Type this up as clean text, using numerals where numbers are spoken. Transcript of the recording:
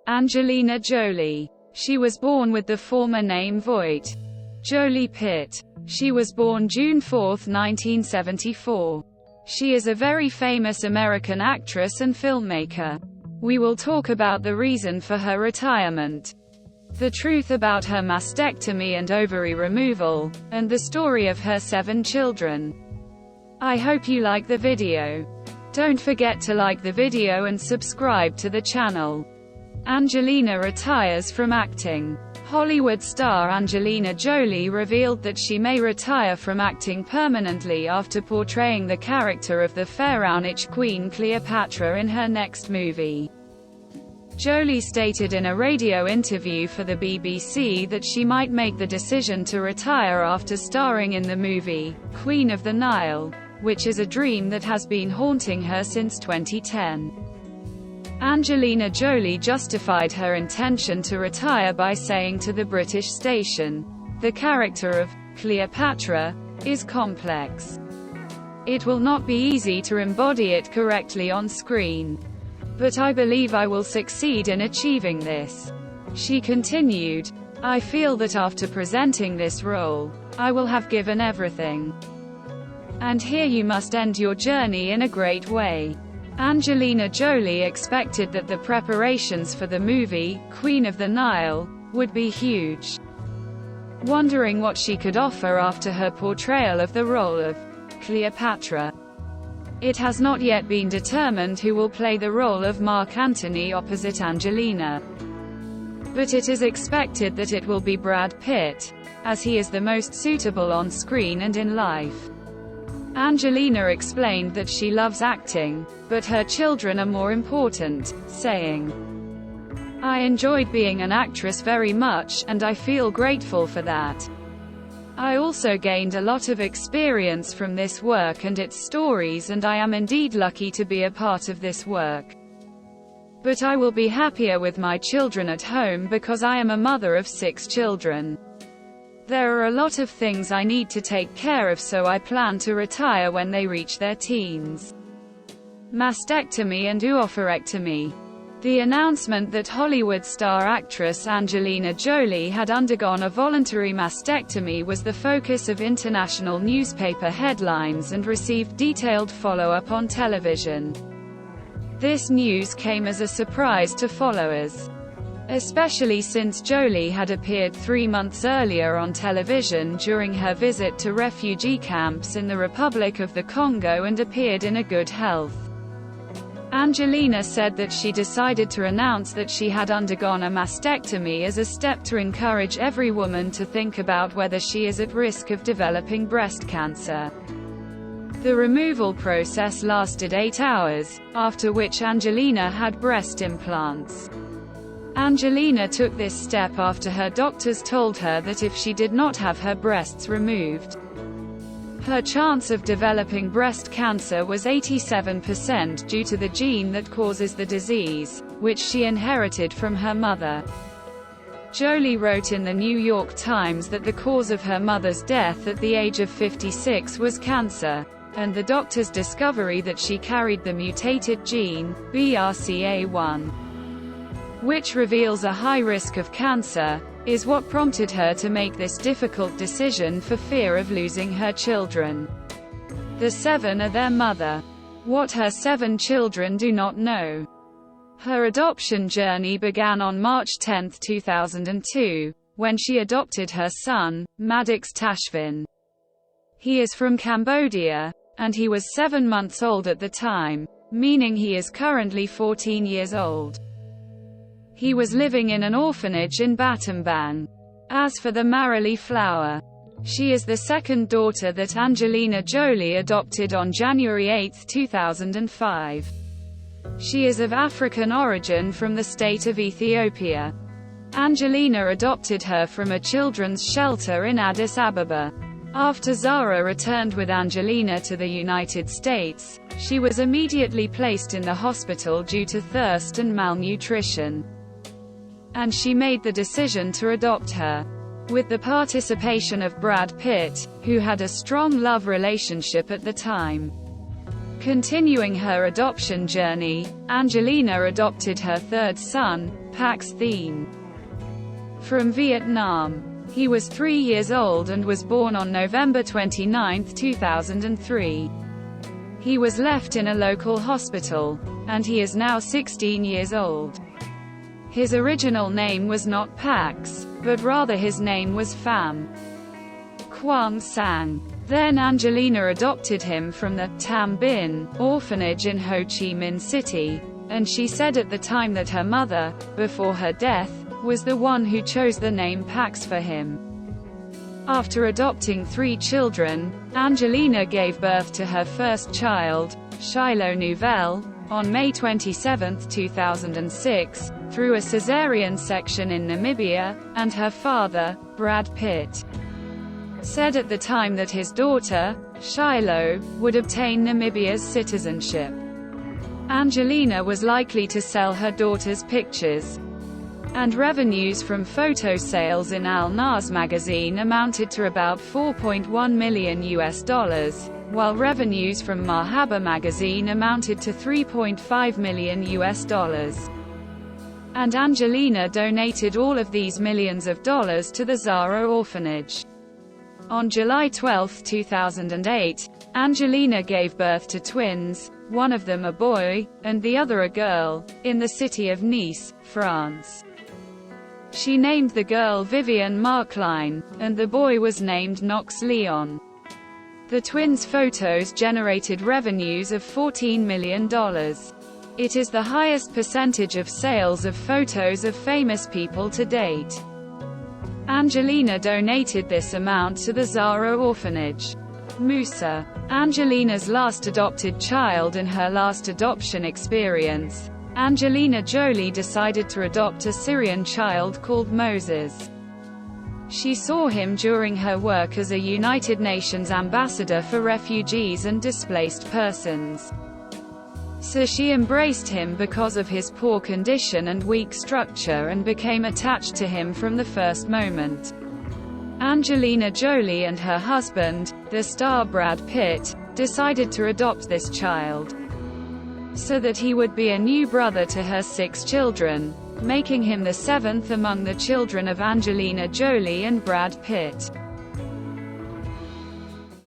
Angelina Jolie. She was born with the former name Voight Jolie Pitt. She was born June 4, 1974. She is a very famous American actress and filmmaker. We will talk about the reason for her retirement, the truth about her mastectomy and ovary removal, and the story of her 7 children. I hope you like the video. Don't forget to like the video and subscribe to the channel. Angelina retires from acting. Hollywood star Angelina Jolie revealed that she may retire from acting permanently after portraying the character of the Pharaonic Queen Cleopatra in her next movie. Jolie stated in a radio interview for the BBC that she might make the decision to retire after starring in the movie, Queen of the Nile, which is a dream that has been haunting her since 2010. Angelina Jolie justified her intention to retire by saying to the British station, "The character of Cleopatra is complex. It will not be easy to embody it correctly on screen. But I believe I will succeed in achieving this." She continued, "I feel that after presenting this role, I will have given everything. And here you must end your journey in a great way." Angelina Jolie expected that the preparations for the movie, Queen of the Nile, would be huge. Wondering what she could offer after her portrayal of the role of Cleopatra. It has not yet been determined who will play the role of Mark Antony opposite Angelina. But it is expected that it will be Brad Pitt, as he is the most suitable on screen and in life. Angelina explained that she loves acting, but her children are more important, saying, "I enjoyed being an actress very much, and I feel grateful for that. I also gained a lot of experience from this work and its stories, and I am indeed lucky to be a part of this work. But I will be happier with my children at home because I am a mother of 6 children. There are a lot of things I need to take care of, so I plan to retire when they reach their teens." Mastectomy and oophorectomy. The announcement that Hollywood star actress Angelina Jolie had undergone a voluntary mastectomy was the focus of international newspaper headlines and received detailed follow-up on television. This news came as a surprise to followers, especially since Jolie had appeared 3 months earlier on television during her visit to refugee camps in the Republic of the Congo and appeared in a good health. Angelina said that she decided to announce that she had undergone a mastectomy as a step to encourage every woman to think about whether she is at risk of developing breast cancer. The removal process lasted 8 hours, after which Angelina had breast implants. Angelina took this step after her doctors told her that if she did not have her breasts removed, her chance of developing breast cancer was 87% due to the gene that causes the disease, which she inherited from her mother. Jolie wrote in the New York Times that the cause of her mother's death at the age of 56 was cancer, and the doctor's discovery that she carried the mutated gene, BRCA1, which reveals a high risk of cancer, is what prompted her to make this difficult decision for fear of losing her children. The 7 are their mother. What her 7 children do not know. Her adoption journey began on March 10, 2002, when she adopted her son, Maddox Tashvin. He is from Cambodia, and he was 7 months old at the time, meaning he is currently 14 years old. He was living in an orphanage in Battambang. As for the Marilee flower, she is the second daughter that Angelina Jolie adopted on January 8, 2005. She is of African origin from the state of Ethiopia. Angelina adopted her from a children's shelter in Addis Ababa. After Zara returned with Angelina to the United States, she was immediately placed in the hospital due to thirst and malnutrition, and she made the decision to adopt her. With the participation of Brad Pitt, who had a strong love relationship at the time. Continuing her adoption journey, Angelina adopted her third son, Pax Thien, from Vietnam. He was 3 years old and was born on November 29, 2003. He was left in a local hospital, and he is now 16 years old. His original name was not Pax, but rather his name was Pham Quang Sang. Then Angelina adopted him from the Tam Bin orphanage in Ho Chi Minh City, and she said at the time that her mother, before her death, was the one who chose the name Pax for him. After adopting 3 children, Angelina gave birth to her first child, Shiloh Nouvelle, on May 27, 2006, through a cesarean section in Namibia, and her father, Brad Pitt, said at the time that his daughter, Shiloh, would obtain Namibia's citizenship. Angelina was likely to sell her daughter's pictures, and revenues from photo sales in Al Nas magazine amounted to about $4.1 million, while revenues from Marhaba magazine amounted to $3.5 million. And Angelina donated all of these millions of dollars to the Zara orphanage. On July 12, 2008, Angelina gave birth to twins, one of them a boy, and the other a girl, in the city of Nice, France. She named the girl Vivienne Markline, and the boy was named Knox Leon. The twins' photos generated revenues of $14 million. It is the highest percentage of sales of photos of famous people to date. Angelina donated this amount to the Zara orphanage. Musa, Angelina's last adopted child and her last adoption experience, Angelina Jolie decided to adopt a Syrian child called Moses. She saw him during her work as a United Nations ambassador for refugees and displaced persons. So she embraced him because of his poor condition and weak structure and became attached to him from the first moment. Angelina Jolie and her husband, the star Brad Pitt, decided to adopt this child, so that he would be a new brother to her 6 children, making him the 7th among the children of Angelina Jolie and Brad Pitt.